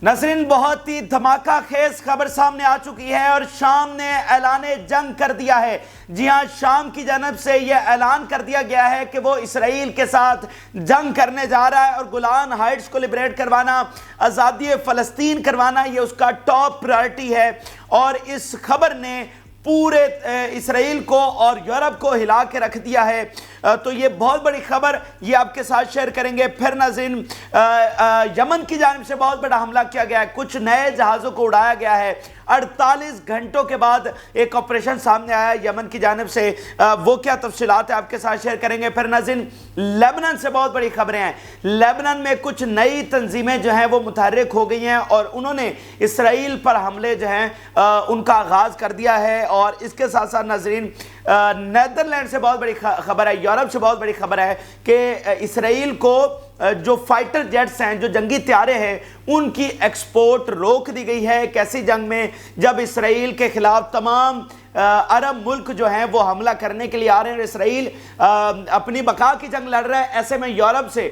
ناظرین، بہت ہی دھماکہ خیز خبر سامنے آ چکی ہے اور شام نے اعلان جنگ کر دیا ہے۔ جی ہاں، شام کی جانب سے یہ اعلان کر دیا گیا ہے کہ وہ اسرائیل کے ساتھ جنگ کرنے جا رہا ہے اور گولان ہائٹس کو لبریٹ کروانا، آزادی فلسطین کروانا، یہ اس کا ٹاپ پرائرٹی ہے۔ اور اس خبر نے پورے اسرائیل کو اور یورپ کو ہلا کے رکھ دیا ہے۔ تو یہ بہت بڑی خبر یہ آپ کے ساتھ شیئر کریں گے۔ پھر ناظرین، یمن کی جانب سے بہت بڑا حملہ کیا گیا ہے، کچھ نئے جہازوں کو اڑایا گیا ہے۔ 48 گھنٹوں کے بعد ایک آپریشن سامنے آیا ہے یمن کی جانب سے، وہ کیا تفصیلات ہیں آپ کے ساتھ شیئر کریں گے۔ پھر ناظرین، لیبنان سے بہت بڑی خبریں ہیں۔ لیبنان میں کچھ نئی تنظیمیں جو ہیں وہ متحرک ہو گئی ہیں اور انہوں نے اسرائیل پر حملے جو ہیں ان کا آغاز کر دیا ہے۔ اور اس کے ساتھ ساتھ ناظرین، نیدرلینڈ سے بہت بڑی خبر ہے، یورپ سے بہت بڑی خبر ہے کہ اسرائیل کو جو فائٹر جیٹس ہیں، جو جنگی طیارے ہیں، ان کی ایکسپورٹ روک دی گئی ہے ایک ایسی جنگ میں جب اسرائیل کے خلاف تمام عرب ملک جو ہیں وہ حملہ کرنے کے لیے آ رہے ہیں اور اسرائیل اپنی بقا کی جنگ لڑ رہا ہے۔ ایسے میں یورپ سے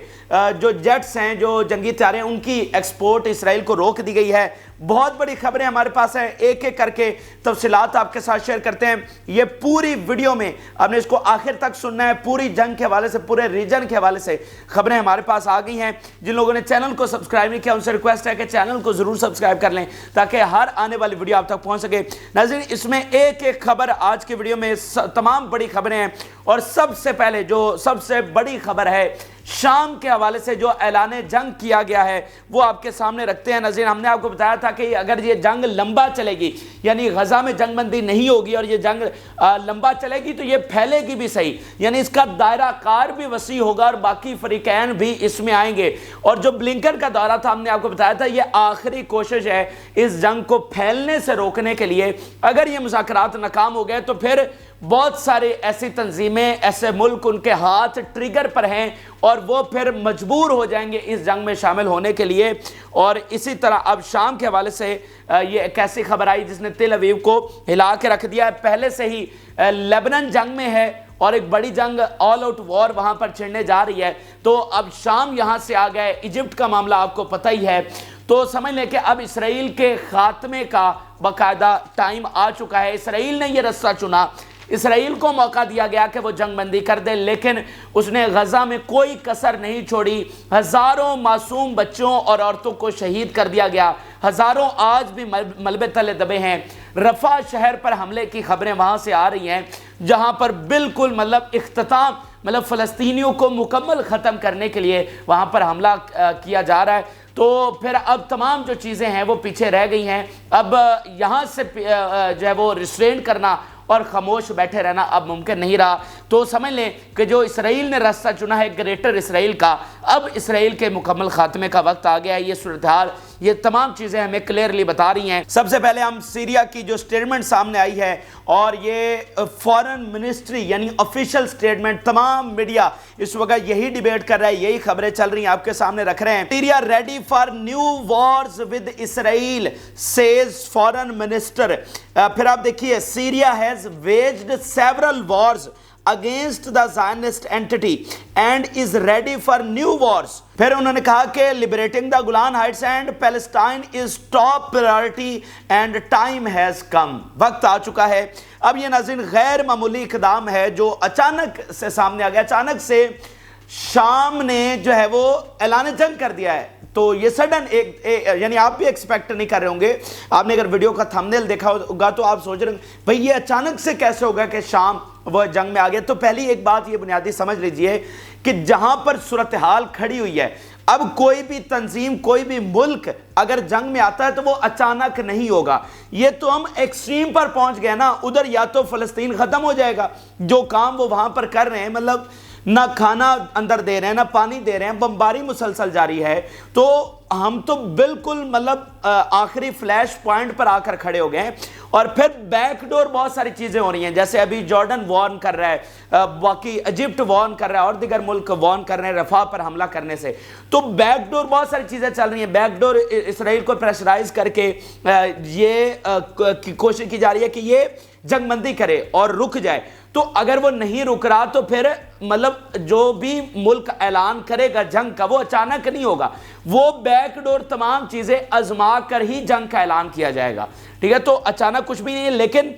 جو جیٹس ہیں، جو جنگی طیارے ہیں، ان کی ایکسپورٹ اسرائیل کو روک دی گئی ہے۔ بہت بڑی خبریں ہمارے پاس ہیں، ایک ایک کر کے تفصیلات آپ کے ساتھ شیئر کرتے ہیں۔ یہ پوری ویڈیو میں آپ نے اس کو آخر تک سننا ہے، پوری جنگ کے حوالے سے، پورے ریجن کے حوالے سے خبریں ہمارے پاس آ گئی ہیں۔ جن لوگوں نے چینل کو سبسکرائب نہیں کیا ان سے ریکویسٹ ہے کہ چینل کو ضرور سبسکرائب کر لیں تاکہ ہر آنے والی ویڈیو آپ تک پہنچ سکے۔ ناظرین، اس میں ایک ایک خبر آج کی ویڈیو میں تمام بڑی خبریں ہیں اور سب سے پہلے جو سب سے بڑی خبر ہے شام کے حوالے سے جو اعلان جنگ کیا گیا ہے وہ آپ کے سامنے رکھتے ہیں۔ ناظرین، ہم نے آپ کو بتایا تھا کہ اگر یہ جنگ لمبا چلے گی، یعنی غزہ میں جنگ بندی نہیں ہوگی اور یہ جنگ لمبا چلے گی تو یہ پھیلے گی بھی صحیح، یعنی اس کا دائرہ کار بھی وسیع ہوگا اور باقی فریقین بھی اس میں آئیں گے۔ اور جو بلنکن کا دورہ تھا، ہم نے آپ کو بتایا تھا یہ آخری کوشش ہے اس جنگ کو پھیلنے سے روکنے کے لیے۔ اگر یہ مذاکرات ناکام ہو گئے تو پھر بہت سارے ایسی تنظیمیں، ایسے ملک ان کے ہاتھ ٹریگر پر ہیں اور وہ پھر مجبور ہو جائیں گے اس جنگ میں شامل ہونے کے لیے۔ اور اسی طرح اب شام کے حوالے سے یہ ایک ایسی خبر آئی جس نے تل اویو کو ہلا کے رکھ دیا ہے۔ پہلے سے ہی لیبنان جنگ میں ہے اور ایک بڑی جنگ آل آؤٹ وار وہاں پر چھڑنے جا رہی ہے، تو اب شام یہاں سے آ گئے۔ ایجپٹ کا معاملہ آپ کو پتہ ہی ہے، تو سمجھ لیں کہ اب اسرائیل کے خاتمے کا باقاعدہ ٹائم آ چکا ہے۔ اسرائیل نے یہ رستہ چنا، اسرائیل کو موقع دیا گیا کہ وہ جنگ بندی کر دے، لیکن اس نے غزہ میں کوئی کسر نہیں چھوڑی۔ ہزاروں معصوم بچوں اور عورتوں کو شہید کر دیا گیا، ہزاروں آج بھی ملبے تلے دبے ہیں۔ رفح شہر پر حملے کی خبریں وہاں سے آ رہی ہیں جہاں پر بالکل اختتام فلسطینیوں کو مکمل ختم کرنے کے لیے وہاں پر حملہ کیا جا رہا ہے۔ تو پھر اب تمام جو چیزیں ہیں وہ پیچھے رہ گئی ہیں۔ اب یہاں سے جو ہے وہ ریسٹرین کرنا اور خاموش بیٹھے رہنا اب ممکن نہیں رہا۔ تو سمجھ لیں کہ جو اسرائیل نے راستہ چنا ہے گریٹر اسرائیل کا، اب اسرائیل کے مکمل خاتمے کا وقت آ گیا ہے۔ یہ صورتحال، یہ تمام چیزیں ہمیں کلیئرلی بتا رہی ہیں۔ سب سے پہلے ہم سیریا کی جو سٹیٹمنٹ سامنے آئی ہے، اور یہ فارن منسٹری یعنی آفیشل سٹیٹمنٹ، تمام میڈیا اس وقت یہی ڈیبیٹ کر رہا ہے، یہی خبریں چل رہی ہیں، آپ کے سامنے رکھ رہے ہیں۔ Syria ready for new wars with Israel says foreign minister. پھر آپ دیکھیے، Syria has waged several wars against the Zionist entity and is ready for new wars۔ پھر انہوں نے کہا کہ liberating the Golan Heights and Palestine is top priority and time has come۔ وقت آ چکا ہے۔ اب یہ ناظرین غیر معمولی اقدام ہے جو اچانک سے سامنے آ گیا۔ اچانک سے شام نے جو ہے وہ اعلان جنگ کر دیا ہے، تو یہ سڈن یعنی آپ بھی ایکسپیکٹ نہیں کر رہے ہوں گے۔ آپ نے اگر ویڈیو کا تھمبنیل دیکھا ہوگا تو آپ سوچ رہے ہیں بھئی یہ اچانک سے کیسے ہوگا کہ شام وہ جنگ میں آ گیا۔ تو پہلی ایک بات یہ بنیادی سمجھ لیجئے کہ جہاں پر صورتحال کھڑی ہوئی ہے، اب کوئی بھی تنظیم، کوئی بھی ملک اگر جنگ میں آتا ہے تو وہ اچانک نہیں ہوگا۔ یہ تو ہم ایکسٹریم پر پہنچ گئے نا، ادھر یا تو فلسطین ختم ہو جائے گا، جو کام وہ وہاں پر کر رہے ہیں، نہ کھانا اندر دے رہے ہیں، نہ پانی دے رہے ہیں، بمباری مسلسل جاری ہے، تو ہم تو بالکل آخری فلیش پوائنٹ پر آ کر کھڑے ہو گئے ہیں۔ اور پھر بیک ڈور بہت ساری چیزیں ہو رہی ہیں، جیسے ابھی جارڈن وارن کر رہا ہے، باقی ایجپٹ وارن کر رہا ہے اور دیگر ملک وارن کر رہے ہیں رفح پر حملہ کرنے سے۔ تو بیک ڈور بہت ساری چیزیں چل رہی ہیں۔ بیک ڈور اسرائیل کو پریشرائز کر کے یہ کوشش کی جا رہی ہے کہ یہ جنگ بندی کرے اور رک جائے۔ تو اگر وہ نہیں رک رہا تو پھر مطلب جو بھی ملک اعلان کرے گا جنگ کا وہ اچانک نہیں ہوگا، وہ بیک ڈور تمام چیزیں آزما کر ہی جنگ کا اعلان کیا جائے گا، ٹھیک ہے؟ تو اچانک کچھ بھی نہیں ہے۔ لیکن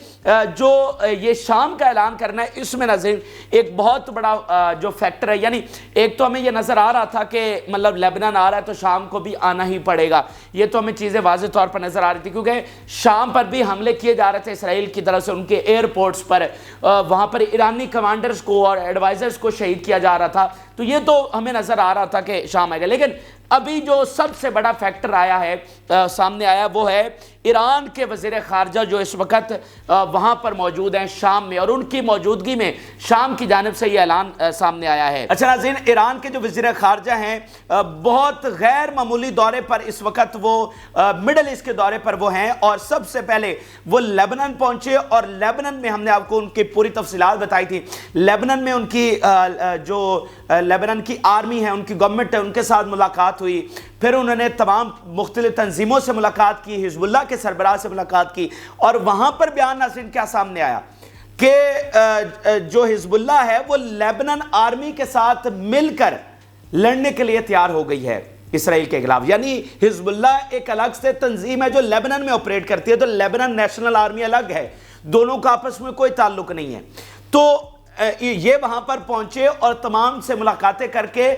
جو یہ شام کا اعلان کرنا ہے اس میں ناظرین ایک بہت بڑا جو فیکٹر ہے، یعنی ایک تو ہمیں یہ نظر آ رہا تھا کہ مطلب لیبنان آ رہا ہے تو شام کو بھی آنا ہی پڑے گا، یہ تو ہمیں چیزیں واضح طور پر نظر آ رہی تھی، کیونکہ شام پر بھی حملے کیے جا رہے تھے اسرائیل کی طرف سے، ان کے ایئرپورٹس پر، وہاں پر ایرانی کمانڈرز کو اور ایڈوائزرز کو شہید کیا جا رہا تھا، تو یہ تو ہمیں نظر آ رہا تھا کہ شام آئے گا۔ لیکن ابھی جو سب سے بڑا فیکٹر آیا ہے سامنے آیا وہ ہے ایران کے وزیر خارجہ جو اس وقت وہاں پر موجود ہیں شام میں، اور ان کی موجودگی میں شام کی جانب سے یہ اعلان سامنے آیا ہے۔ اچھا ناظرین، ایران کے جو وزیر خارجہ ہیں بہت غیر معمولی دورے پر اس وقت وہ مڈل ایسٹ کے دورے پر وہ ہیں، اور سب سے پہلے وہ لیبنان پہنچے، اور لیبنان میں ہم نے آپ کو ان کی پوری تفصیلات بتائی تھی۔ لیبنان میں ان کی جو لیبنان کی آرمی ہے، ان کی گورنمنٹ ہے، ان کے ساتھ ملاقات ہوئی، پھر انہوں نے تمام مختلف تنظیموں سے ملاقات کی، حزب اللہ کے سربراہ سے ملاقات کی، اور وہاں پر بیان ناظرین کیا سامنے آیا کہ جو حزب اللہ ہے وہ لیبنان آرمی کے ساتھ مل کر لڑنے کے لیے تیار ہو گئی ہے اسرائیل کے خلاف۔ یعنی حزب اللہ ایک الگ سے تنظیم ہے جو لیبنان میں آپریٹ کرتی ہے، تو لیبنان نیشنل آرمی الگ ہے، دونوں کا آپس میں کوئی تعلق نہیں ہے۔ تو یہ وہاں پر پہنچے اور تمام سے ملاقاتیں کر کے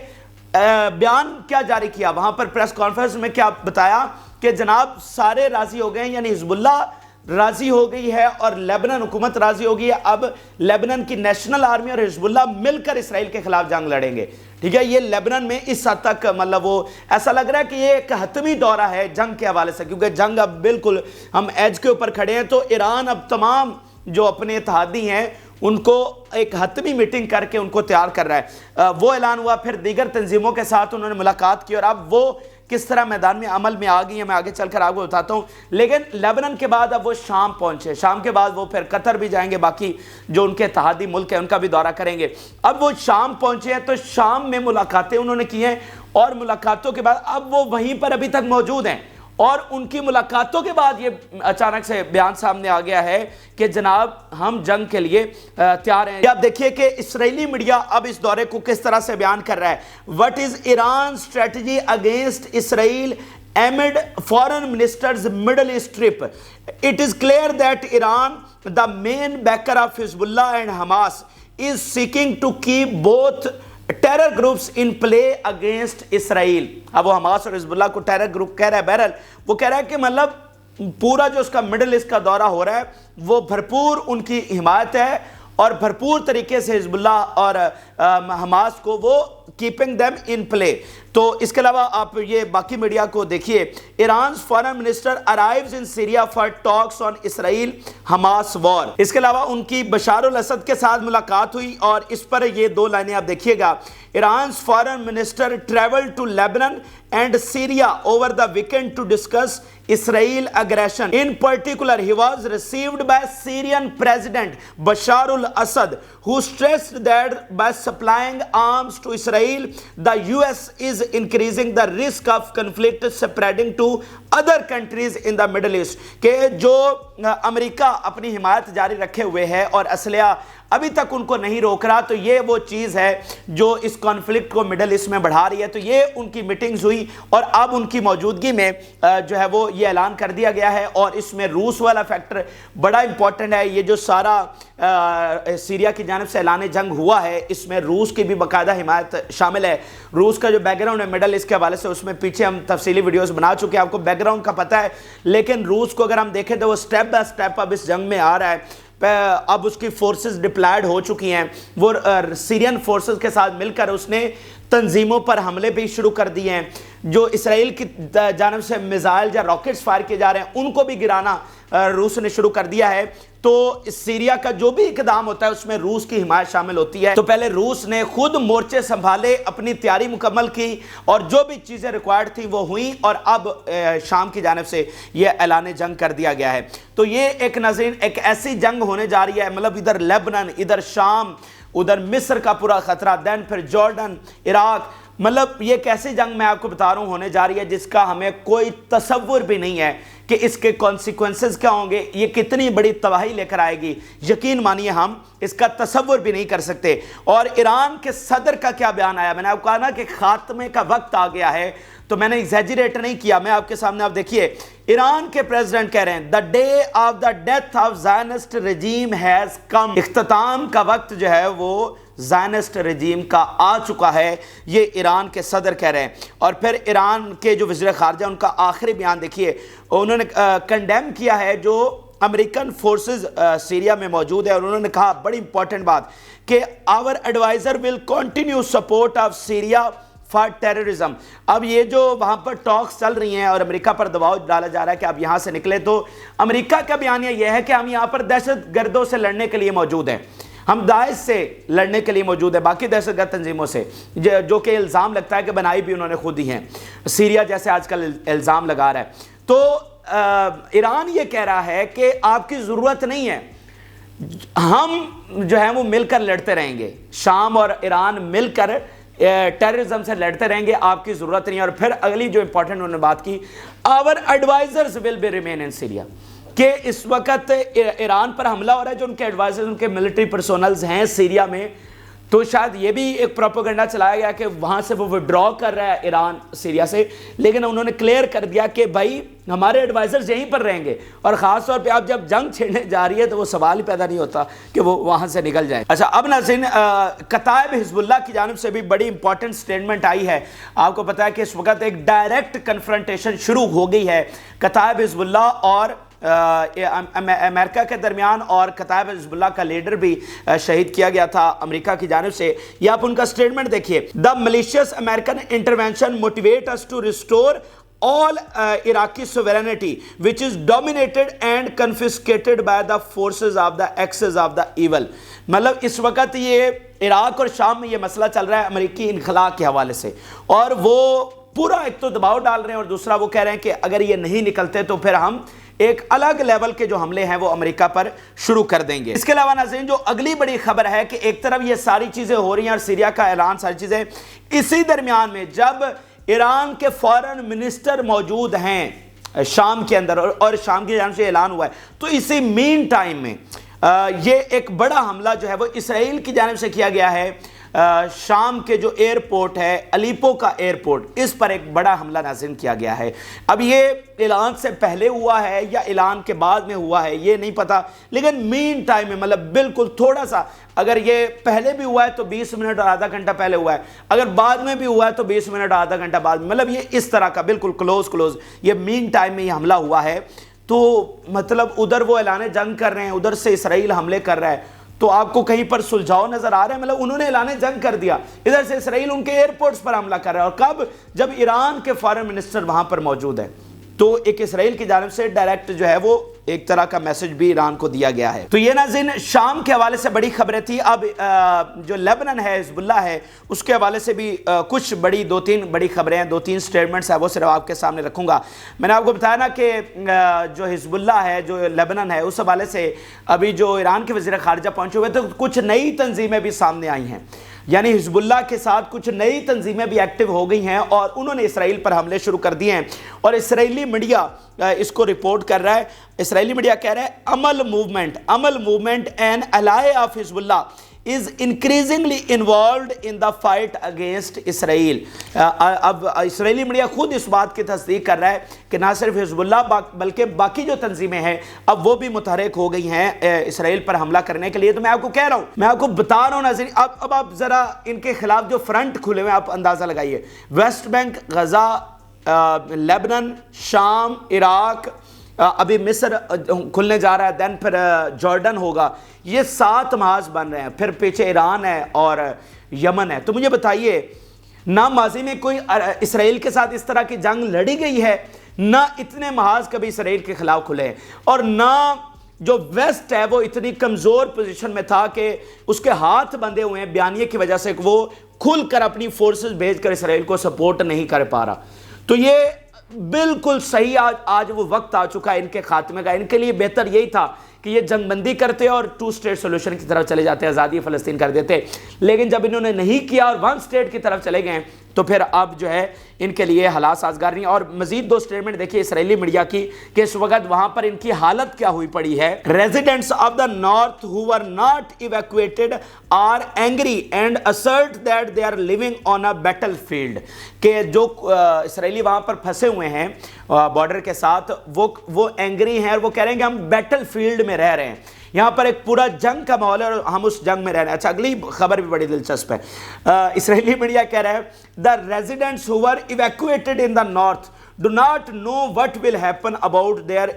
بیان کیا جاری کیا، وہاں پر پریس کانفرنس میں کیا بتایا کہ جناب سارے راضی ہو گئے ہیں، یعنی حزب اللہ راضی ہو گئی ہے اور لیبنان حکومت راضی ہو گئی ہے، اب لیبنان کی نیشنل آرمی اور حزب اللہ مل کر اسرائیل کے خلاف جنگ لڑیں گے، ٹھیک ہے؟ یہ لیبنان میں اس حد تک مطلب وہ ایسا لگ رہا ہے کہ یہ ایک حتمی دورہ ہے جنگ کے حوالے سے، کیونکہ جنگ اب بالکل ہم ایج کے اوپر کھڑے ہیں، تو ایران اب تمام جو اپنے اتحادی ہیں ان کو ایک حتمی میٹنگ کر کے ان کو تیار کر رہا ہے۔ وہ اعلان ہوا، پھر دیگر تنظیموں کے ساتھ انہوں نے ملاقات کی، اور اب وہ کس طرح میدان میں عمل میں آ گئی ہیں میں آگے چل کر آپ کو بتاتا ہوں۔ لیکن لیبنان کے بعد اب وہ شام پہنچے، شام کے بعد وہ پھر قطر بھی جائیں گے، باقی جو ان کے اتحادی ملک ہیں ان کا بھی دورہ کریں گے۔ اب وہ شام پہنچے ہیں تو شام میں ملاقاتیں انہوں نے کی ہیں، اور ملاقاتوں کے بعد اب وہ وہیں پر ابھی تک موجود ہیں، اور ان کی ملاقاتوں کے بعد یہ اچانک سے بیان سامنے آ گیا ہے کہ جناب ہم جنگ کے لیے تیار ہیں۔ آپ دیکھیے کہ اسرائیلی میڈیا اب اس دورے کو کس طرح سے بیان کر رہا ہے۔ What is Iran's strategy against Israel amid foreign minister's Middle East trip? It is clear that Iran, the main backer of Hezbollah and Hamas, is seeking to keep both terror groups in play against Israel. اب وہ Hamas اور حزب اللہ کو terror group کہہ رہا ہے، بہرحال وہ کہہ رہا ہے کہ مطلب پورا جو اس کا مڈل ایسٹ کا دورہ ہو رہا ہے وہ بھرپور ان کی حمایت ہے، اور بھرپور طریقے سے حزب اللہ اور حماس کو وہ کیپنگ دیم ان پلے۔ تو اس کے علاوہ آپ یہ باقی میڈیا کو دیکھیے، Iran's foreign minister arrives in Syria for talks on Israel Hamas war. اس کے علاوہ ان کی بشار الاسد کے ساتھ ملاقات ہوئی، اور اس پر یہ دو لائنیں آپ دیکھیے گا۔ Iran's foreign minister travel to Lebanon and Syria over the weekend to discuss Israel aggression. In particular, he was received by Syrian President Bashar al-Assad, who stressed that by supplying arms to Israel, the US is increasing the risk of conflict spreading to other countries in the Middle East. کہ جو امریکہ اپنی حمایت جاری رکھے ہوئے ہے اور اسلحہ ابھی تک ان کو نہیں روک رہا، تو یہ وہ چیز ہے جو اس کانفلکٹ کو مڈل ایسٹ میں بڑھا رہی ہے۔ تو یہ ان کی میٹنگز ہوئی، اور اب ان کی موجودگی میں جو ہے وہ یہ اعلان کر دیا گیا ہے، اور اس میں روس والا فیکٹر بڑا امپورٹنٹ ہے۔ یہ جو سارا سیریا کی جانب سے اعلان جنگ ہوا ہے اس میں روس کی بھی باقاعدہ حمایت شامل ہے۔ روس کا جو بیک گراؤنڈ ہے مڈل ایسٹ کے حوالے سے، اس میں پیچھے ہم تفصیلی ویڈیوز بنا چکے ہیں، آپ کو بیک گراؤنڈ کا پتہ ہے، لیکن روس کو اگر ہم دیکھیں تو وہ سٹیپ بائی سٹیپ اب اس جنگ میں آ رہا ہے۔ اب اس کی فورسز ڈپلائیڈ ہو چکی ہیں، وہ سیرین فورسز کے ساتھ مل کر اس نے تنظیموں پر حملے بھی شروع کر دیے ہیں، جو اسرائیل کی جانب سے میزائل یا راکٹس فائر کیے جا رہے ہیں ان کو بھی گرانا روس نے شروع کر دیا ہے۔ تو سیریا کا جو بھی اقدام ہوتا ہے اس میں روس کی حمایت شامل ہوتی ہے۔ تو پہلے روس نے خود مورچے سنبھالے، اپنی تیاری مکمل کی، اور جو بھی چیزیں ریکوائرڈ تھیں وہ ہوئیں، اور اب شام کی جانب سے یہ اعلان جنگ کر دیا گیا ہے۔ تو یہ ایک ناظرین ایک ایسی جنگ ہونے جا رہی ہے، مطلب ادھر لیبنان، ادھر شام، ادھر مصر کا پورا خطرہ، دین پھر جارڈن، عراق، مطلب یہ کیسی جنگ میں آپ کو بتا رہا ہوں ہونے جا رہی ہے جس کا ہمیں کوئی تصور بھی نہیں ہے کہ اس کے کانسیکوینسز کیا ہوں گے، یہ کتنی بڑی تباہی لے کر آئے گی، یقین مانیے ہم اس کا تصور بھی نہیں کر سکتے۔ اور ایران کے صدر کا کیا بیان آیا، میں نے آپ کو کہا نا کہ خاتمے کا وقت آ گیا ہے، تو میں نے ایگزیجریٹ نہیں کیا، میں آپ کے سامنے آپ دیکھیے ایران کے پریزیڈنٹ کہہ رہے ہیں the day of the death of Zionist regime has come، اختتام کا وقت جو ہے وہ زائنسٹ رجیم کا آ چکا ہے، یہ ایران کے صدر کہہ رہے ہیں۔ اور پھر ایران کے جو وزیر خارجہ ان کا آخری بیان دیکھیے، انہوں نے کنڈیم کیا ہے جو امریکن فورسز سیریا میں موجود ہے، اور انہوں نے کہا بڑی امپورٹنٹ بات کہ our advisor will continue support of Syria for terrorism۔ اب یہ جو وہاں پر ٹاکس چل رہی ہیں اور امریکہ پر دباؤ ڈالا جا رہا ہے کہ آپ یہاں سے نکلے، تو امریکہ کا بیانیہ یہ ہے کہ ہم یہاں پر دہشت گردوں سے لڑنے کے لیے موجود ہیں، ہم داعش سے لڑنے کے لیے موجود ہیں، باقی دہشت گرد تنظیموں سے، جو کہ الزام لگتا ہے کہ بنائی بھی انہوں نے خود ہی ہیں، سیریا جیسے آج کل الزام لگا رہا ہے۔ تو ایران یہ کہہ رہا ہے کہ آپ کی ضرورت نہیں ہے، ہم جو ہے وہ مل کر لڑتے رہیں گے، شام اور ایران مل کر ٹیررزم سے لڑتے رہیں گے، آپ کی ضرورت نہیں ہے۔ اور پھر اگلی جو امپورٹنٹ انہوں نے بات کی، our advisors will be remain in Syria، کہ اس وقت ایران پر حملہ ہو رہا ہے، جو ان کے ایڈوائزرز ان کے ملٹری پرسونلز ہیں سیریا میں، تو شاید یہ بھی ایک پروپیگنڈا چلایا گیا کہ وہاں سے وہ وڈرا کر رہا ہے ایران سیریا سے، لیکن انہوں نے کلیئر کر دیا کہ بھائی ہمارے ایڈوائزرز یہیں پر رہیں گے، اور خاص طور پہ آپ جب جنگ چھیڑنے جا رہی ہے تو وہ سوال ہی پیدا نہیں ہوتا کہ وہ وہاں سے نکل جائیں۔ اچھا، اب ناظرین کتائب حزب اللہ کی جانب سے بھی بڑی امپورٹنٹ سٹیٹمنٹ آئی ہے۔ آپ کو پتہ ہے کہ اس وقت ایک ڈائریکٹ کنفرنٹیشن شروع ہو گئی ہے کتائب حزب اللہ اور امریکہ کے درمیان، اور کتائب حزب اللہ کا لیڈر بھی شہید کیا گیا تھا امریکہ کی جانب سے۔ یہ آپ ان کا سٹیٹمنٹ دیکھیے، the malicious American intervention motivate us to restore all Iraqi sovereignty which is dominated and confiscated by the forces of the axis of the evil۔ مطلب اس وقت یہ عراق اور شام میں یہ مسئلہ چل رہا ہے امریکی انخلاء کے حوالے سے، اور وہ پورا ایک تو دباؤ ڈال رہے ہیں، اور دوسرا وہ کہہ رہے ہیں کہ اگر یہ نہیں نکلتے تو پھر ہم ایک الگ لیول کے جو حملے ہیں وہ امریکہ پر شروع کر دیں گے۔ اس کے علاوہ ناظرین جو اگلی بڑی خبر ہے کہ ایک طرف یہ ساری چیزیں ہو رہی ہیں اور سیریا کا اعلان، ساری چیزیں، اسی درمیان میں جب ایران کے فارن منسٹر موجود ہیں شام کے اندر، اور شام کی جانب سے اعلان ہوا ہے، تو اسی مین ٹائم میں یہ ایک بڑا حملہ جو ہے وہ اسرائیل کی جانب سے کیا گیا ہے۔ شام کے جو ایئرپورٹ ہے، الیپو کا ایئرپورٹ، اس پر ایک بڑا حملہ ناظرین کیا گیا ہے۔ اب یہ اعلان سے پہلے ہوا ہے یا اعلان کے بعد میں ہوا ہے یہ نہیں پتا، لیکن مین ٹائم میں مطلب بالکل تھوڑا سا، اگر یہ پہلے بھی ہوا ہے تو 20 منٹ اور آدھا گھنٹہ پہلے ہوا ہے، اگر بعد میں بھی ہوا ہے تو 20 منٹ اور آدھا گھنٹہ بعد میں، مطلب یہ اس طرح کا بالکل کلوز یہ مین ٹائم میں یہ حملہ ہوا ہے۔ تو مطلب ادھر وہ اعلان جنگ کر رہے ہیں، ادھر سے اسرائیل حملے کر رہا ہے، تو آپ کو کہیں پر سلجھاؤ نظر آ رہا ہے؟ مطلب انہوں نے اعلان جنگ کر دیا، ادھر سے اسرائیل ان کے ایئرپورٹس پر حملہ کر رہا ہے، اور کب؟ جب ایران کے فارن منسٹر وہاں پر موجود ہے۔ تو ایک اسرائیل کی جانب سے ڈائریکٹ جو ہے وہ ایک طرح کا میسج بھی ایران کو دیا گیا ہے۔ تو یہ ناظرین شام کے حوالے سے بڑی خبریں تھی۔ اب جو لیبنن ہے، حزب اللہ ہے، اس کے حوالے سے بھی کچھ دو تین بڑی خبریں ہیں، 2-3 سٹیٹمنٹس ہیں، وہ صرف آپ کے سامنے رکھوں گا۔ میں نے آپ کو بتایا نا کہ جو حزب اللہ ہے، جو لیبنن ہے، اس حوالے سے ابھی جو ایران کے وزیر خارجہ پہنچے ہوئے تو کچھ نئی تنظیمیں بھی سامنے آئی ہیں، یعنی حزب اللہ کے ساتھ کچھ نئی تنظیمیں بھی ایکٹیو ہو گئی ہیں، اور انہوں نے اسرائیل پر حملے شروع کر دیے ہیں، اور اسرائیلی میڈیا اس کو رپورٹ کر رہا ہے۔ اسرائیلی میڈیا کہہ رہا ہے عمل موومنٹ این الائی آف حزب اللہ is increasingly involved in the fight against اسرائیل۔ اب اسرائیلی میڈیا خود اس بات کی تصدیق کر رہا ہے کہ نہ صرف حزب اللہ بلکہ باقی جو تنظیمیں ہیں اب وہ بھی متحرک ہو گئی ہیں اسرائیل پر حملہ کرنے کے لیے۔ تو میں آپ کو کہہ رہا ہوں، میں آپ کو بتا رہا ہوں ناظرین، اب آپ ذرا ان کے خلاف جو فرنٹ کھلے ہوئے آپ اندازہ لگائیے، ویسٹ بینک، غزہ، لیبنن، شام، عراق، ابھی مصر کھلنے جا رہا ہے، دین پھر جارڈن ہوگا، یہ 7 محاذ بن رہے ہیں، پھر پیچھے ایران ہے اور یمن ہے۔ تو مجھے بتائیے، نہ ماضی میں کوئی اسرائیل کے ساتھ اس طرح کی جنگ لڑی گئی ہے، نہ اتنے محاذ کبھی اسرائیل کے خلاف کھلے ہیں، اور نہ جو ویسٹ ہے وہ اتنی کمزور پوزیشن میں تھا کہ اس کے ہاتھ بندھے ہوئے ہیں بیانیے کی وجہ سے کہ وہ کھل کر اپنی فورسز بھیج کر اسرائیل کو سپورٹ نہیں کر پا رہا۔ تو یہ بالکل صحیح، آج وہ وقت آ چکا ہے ان کے خاتمے کا۔ ان کے لیے بہتر یہی تھا کہ یہ جنگ بندی کرتے اور 2 اسٹیٹ سولوشن کی طرف چلے جاتے، آزادی فلسطین کر دیتے، لیکن جب انہوں نے نہیں کیا اور 1 اسٹیٹ کی طرف چلے گئے تو پھر اب جو ہے ان کے لیے حالات سازگار نہیں. اور مزید 2 سٹیٹمنٹ دیکھیے اسرائیلی میڈیا کی کہ اس وقت وہاں پر ان کی حالت کیا ہوئی پڑی ہے. Residents of the north who were not evacuated are angry and assert that they are living on a battlefield. کہ جو اسرائیلی وہاں پر پھنسے ہوئے ہیں بارڈر کے ساتھ وہ اینگری ہیں اور وہ کہہ رہے ہیں کہ ہم بیٹل فیلڈ میں رہ رہے ہیں, یہاں پر ایک پورا جنگ کا ماحول ہے اور ہم اس جنگ میں رہ رہے ہیں. اچھا اگلی خبر بھی بڑی دلچسپ ہے. اسرائیلی میڈیا کہہ رہا ہے the residents who were evacuated in the north do not know what will happen about their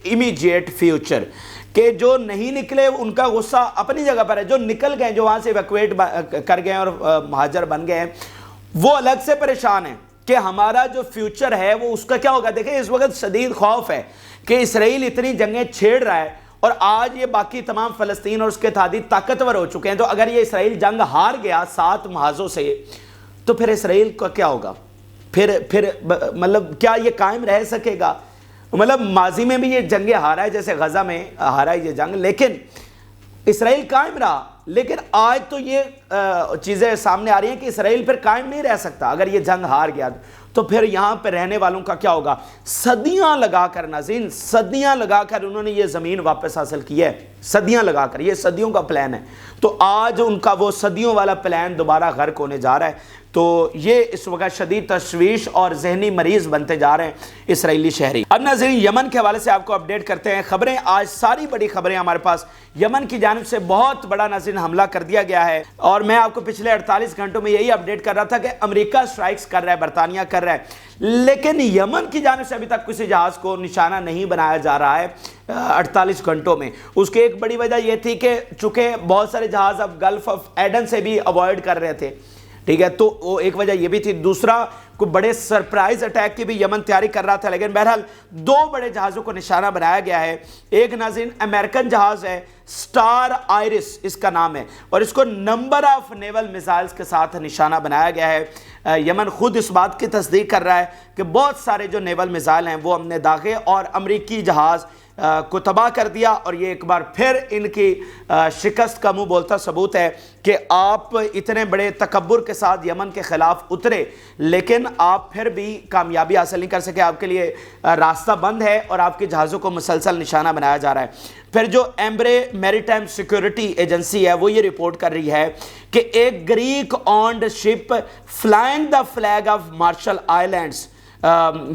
immediate future. کہ جو نہیں نکلے ان کا غصہ اپنی جگہ پر ہے, جو نکل گئے جو وہاں سے ایویکویٹ کر گئے اور مہاجر بن گئے ہیں وہ الگ سے پریشان ہیں کہ ہمارا جو فیوچر ہے وہ اس کا کیا ہوگا. دیکھیں اس وقت شدید خوف ہے کہ اسرائیل اتنی جنگیں چھیڑ رہا ہے اور آج یہ باقی تمام فلسطین اور اس کے اتحادی طاقتور ہو چکے ہیں, تو اگر یہ اسرائیل جنگ ہار گیا 7 محاذوں سے تو پھر اسرائیل کا کیا ہوگا, پھر مطلب کیا یہ قائم رہ سکے گا. مطلب ماضی میں بھی یہ جنگیں ہارا ہے, جیسے غزہ میں ہارا ہے یہ جنگ, لیکن اسرائیل قائم رہا. لیکن آج تو یہ چیزیں سامنے آ رہی ہیں کہ اسرائیل پھر قائم نہیں رہ سکتا اگر یہ جنگ ہار گیا, تو پھر یہاں پہ رہنے والوں کا کیا ہوگا. صدیاں لگا کر ناظرین, صدیاں لگا کر انہوں نے یہ زمین واپس حاصل کی ہے, صدیاں لگا کر, یہ صدیوں کا پلان ہے. تو آج ان کا وہ صدیوں والا پلان دوبارہ غرق ہونے جا رہا ہے. تو یہ اس وقت شدید تشویش اور ذہنی مریض بنتے جا رہے ہیں اسرائیلی شہری. اب ناظرین یمن کے حوالے سے آپ کو اپڈیٹ کرتے ہیں خبریں. آج ساری بڑی خبریں ہمارے پاس. یمن کی جانب سے بہت بڑا ناظرین حملہ کر دیا گیا ہے اور میں آپ کو پچھلے 48 گھنٹوں میں یہی اپڈیٹ کر رہا تھا کہ امریکہ سٹرائکس کر رہا ہے, برطانیہ کر رہا ہے, لیکن یمن کی جانب سے ابھی تک کسی جہاز کو نشانہ نہیں بنایا جا رہا ہے 48 گھنٹوں میں. اس کی ایک بڑی وجہ یہ تھی کہ چونکہ بہت سارے جہاز اب گلف آف ایڈن سے بھی اوائڈ کر رہے تھے, ٹھیک ہے, تو وہ ایک وجہ یہ بھی تھی. دوسرا کوئی بڑے سرپرائز اٹیک کی بھی یمن تیاری کر رہا تھا, لیکن بہرحال 2 بڑے جہازوں کو نشانہ بنایا گیا ہے. ایک ناظرین امریکن جہاز ہے سٹار آئرس اس کا نام ہے, اور اس کو نمبر آف نیول میزائلز کے ساتھ نشانہ بنایا گیا ہے. یمن خود اس بات کی تصدیق کر رہا ہے کہ بہت سارے جو نیول میزائل ہیں وہ ہم نے داغے اور امریکی جہاز کو تباہ کر دیا, اور یہ ایک بار پھر ان کی شکست کا منہ بولتا ثبوت ہے کہ آپ اتنے بڑے تکبر کے ساتھ یمن کے خلاف اترے لیکن آپ پھر بھی کامیابی حاصل نہیں کر سکے. آپ کے لیے راستہ بند ہے اور آپ کے جہازوں کو مسلسل نشانہ بنایا جا رہا ہے. پھر جو ایمبرے میری ٹائم سیکیورٹی ایجنسی ہے وہ یہ رپورٹ کر رہی ہے کہ ایک Greek owned ship flying the flag of Marshall Islands,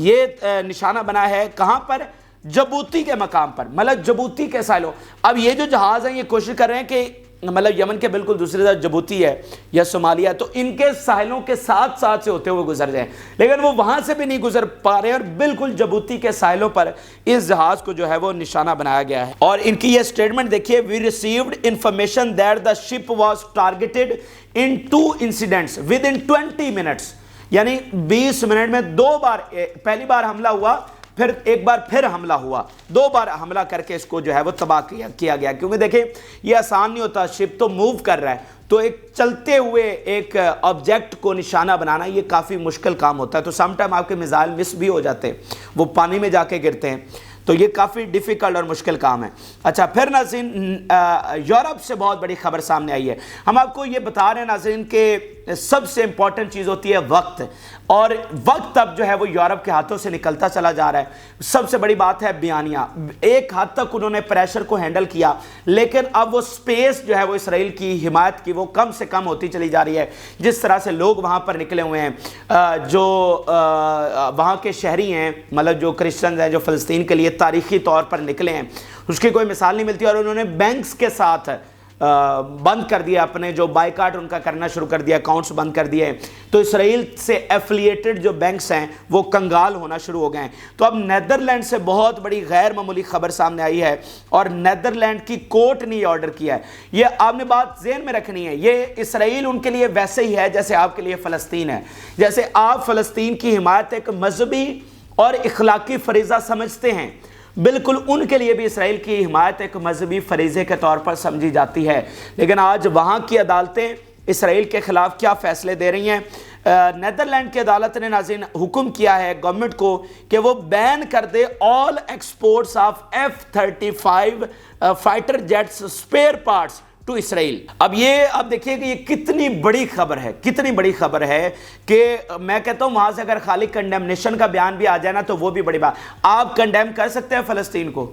یہ نشانہ بنا ہے کہاں پر, جبوتی کے مقام پر, مطلب جبوتی کے ساحلوں. اب یہ جو جہاز ہیں یہ کوشش کر رہے ہیں کہ مطلب یمن کے بالکل دوسری طرف جبوتی ہے یا صومالیہ, تو ان کے ساحلوں کے ساتھ سے ہوتے ہوئے گزر جائیں, لیکن وہ وہاں سے بھی نہیں گزر پا رہے اور بالکل جبوتی کے ساحلوں پر اس جہاز کو جو ہے وہ نشانہ بنایا گیا ہے. اور ان کی یہ سٹیٹمنٹ دیکھیے, we received information that the ship was targeted in 2 incidents within 20 minutes. یعنی 20 منٹ میں 2 بار, پہلی بار حملہ ہوا پھر ایک بار پھر حملہ ہوا, 2 بار حملہ کر کے اس کو جو ہے وہ تباہ کیا گیا. کیونکہ دیکھیں یہ آسان نہیں ہوتا, شپ تو موو کر رہا ہے, تو ایک چلتے ہوئے ایک آبجیکٹ کو نشانہ بنانا یہ کافی مشکل کام ہوتا ہے. تو سم ٹائم آپ کے میزائل مس بھی ہو جاتے ہیں, وہ پانی میں جا کے گرتے ہیں, تو یہ کافی ڈیفیکلٹ اور مشکل کام ہے. اچھا پھر ناظرین یورپ سے بہت بڑی خبر سامنے آئی ہے. ہم آپ کو یہ بتا رہے ہیں ناظرین کہ سب سے امپورٹنٹ چیز ہوتی ہے وقت, اور وقت اب جو ہے وہ یورپ کے ہاتھوں سے نکلتا چلا جا رہا ہے. سب سے بڑی بات ہے بیانیہ, ایک حد تک انہوں نے پریشر کو ہینڈل کیا, لیکن اب وہ سپیس جو ہے وہ اسرائیل کی حمایت کی وہ کم سے کم ہوتی چلی جا رہی ہے. جس طرح سے لوگ وہاں پر نکلے ہوئے ہیں, جو وہاں کے شہری ہیں, مطلب جو کرسچنز ہیں جو فلسطین کے لیے تاریخی طور پر نکلے ہیں, اس کی کوئی مثال نہیں ملتی. اور انہوں نے بینکس کے ساتھ بند کر دیا, اپنے جو بائیکاٹ ان کا کرنا شروع کر دیا, اکاؤنٹس بند کر دیے. تو اسرائیل سے ایفلیٹڈ جو بینکس ہیں وہ کنگال ہونا شروع ہو گئے ہیں. تو اب نیدرلینڈ سے بہت بڑی غیر معمولی خبر سامنے آئی ہے, اور نیدرلینڈ کی کورٹ نے یہ آرڈر کیا ہے. یہ آپ نے بات ذہن میں رکھنی ہے, یہ اسرائیل ان کے لیے ویسے ہی ہے جیسے آپ کے لیے فلسطین ہے. جیسے آپ فلسطین کی حمایت ایک مذہبی اور اخلاقی فریضہ سمجھتے ہیں, بالکل ان کے لیے بھی اسرائیل کی حمایت ایک مذہبی فریضے کے طور پر سمجھی جاتی ہے. لیکن آج وہاں کی عدالتیں اسرائیل کے خلاف کیا فیصلے دے رہی ہیں. نیدرلینڈ کی عدالت نے ناظرین حکم کیا ہے گورنمنٹ کو کہ وہ بین کر دے all exports of F-35 fighter jets spare parts to Israel. اب دیکھیے کہ یہ کتنی بڑی خبر ہے کہ میں کہتا ہوں وہاں سے اگر خالی کنڈیمنیشن کا بیان بھی آ جائے نا تو وہ بھی بڑی بات. آپ کنڈیم کر سکتے ہیں فلسطین کو؟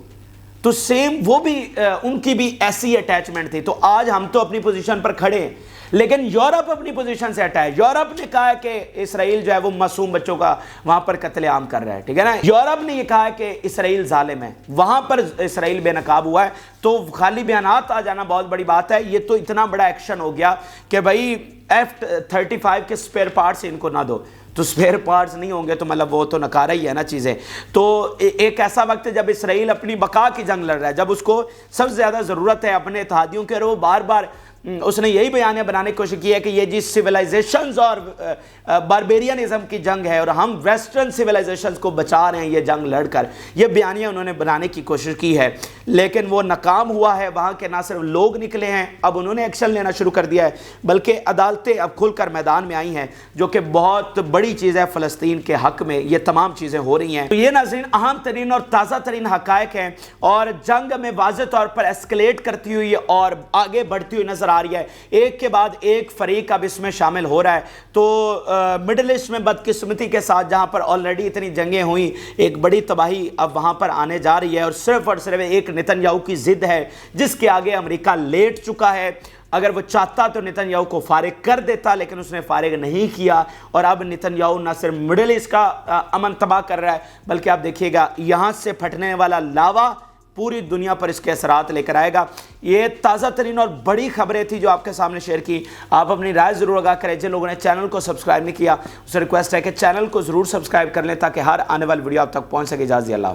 تو سیم وہ بھی ان کی بھی ایسی اٹیچمنٹ تھی. تو آج ہم تو اپنی پوزیشن پر کھڑے ہیں لیکن یورپ اپنی پوزیشن سے ہٹا ہے. یورپ نے کہا ہے کہ اسرائیل جو ہے وہ معصوم بچوں کا وہاں پر قتل عام کر رہا ہے, ٹھیک ہے نا. یورپ نے یہ کہا ہے کہ اسرائیل ظالم ہے, وہاں پر اسرائیل بے نقاب ہوا ہے. تو خالی بیانات آ جانا بہت بڑی بات ہے. یہ تو اتنا بڑا ایکشن ہو گیا کہ بھائی F-35 کے سپیئر پارٹس ان کو نہ دو. تو سپیئر پارٹس نہیں ہوں گے تو مطلب وہ تو نکارہ ہی ہے نا چیزیں. تو ایک ایسا وقت ہے جب اسرائیل اپنی بقا کی جنگ لڑ رہا ہے, جب اس کو سب سے زیادہ ضرورت ہے اپنے اتحادیوں کے, اور وہ بار بار اس نے یہی بیانیہ بنانے کی کوشش کی ہے کہ یہ جی سویلائزیشنز اور باربیرینزم کی جنگ ہے اور ہم ویسٹرن سویلائزیشنز کو بچا رہے ہیں یہ جنگ لڑ کر. یہ بیانیہ انہوں نے بنانے کی کوشش کی ہے لیکن وہ ناکام ہوا ہے. وہاں کے نہ صرف لوگ نکلے ہیں, اب انہوں نے ایکشن لینا شروع کر دیا ہے, بلکہ عدالتیں اب کھل کر میدان میں آئی ہیں, جو کہ بہت بڑی چیز ہے فلسطین کے حق میں. یہ تمام چیزیں ہو رہی ہیں. تو یہ ناظرین اہم ترین اور تازہ ترین حقائق ہیں اور جنگ میں واضح طور پر ایسکلیٹ کرتی ہوئی اور آگے بڑھتی ہوئی نظر آ رہی ہے. ایک کے بعد ایک فریق اب اس میں شامل ہو رہا ہے. تو مڈل ایسٹ میں بدقسمتی کے ساتھ جہاں پر آلریڈی اتنی جنگیں ہوئیں, ایک بڑی تباہی اب وہاں پر آنے جا رہی ہے, اور صرف ایک نتن یاہو کی ضد ہے جس کے آگے امریکہ لیٹ چکا ہے. اگر وہ چاہتا تو نتن یاہو کو فارغ کر دیتا لیکن اس نے فارغ نہیں کیا, اور اب نتن یاہو نہ صرف مڈل ایسٹ کا امن تباہ کر رہا ہے بلکہ آپ دیکھیے گا یہاں سے پھٹنے والا لاوا پوری دنیا پر اس کے اثرات لے کر آئے گا. یہ تازہ ترین اور بڑی خبریں تھی جو آپ کے سامنے شیئر کی. آپ اپنی رائے ضرور آگاہ کریں. جن لوگوں نے چینل کو سبسکرائب نہیں کیا اسے ریکویسٹ ہے کہ چینل کو ضرور سبسکرائب کر لیں تاکہ ہر آنے والی ویڈیو آپ تک پہنچ سکے. اجازت اللہ.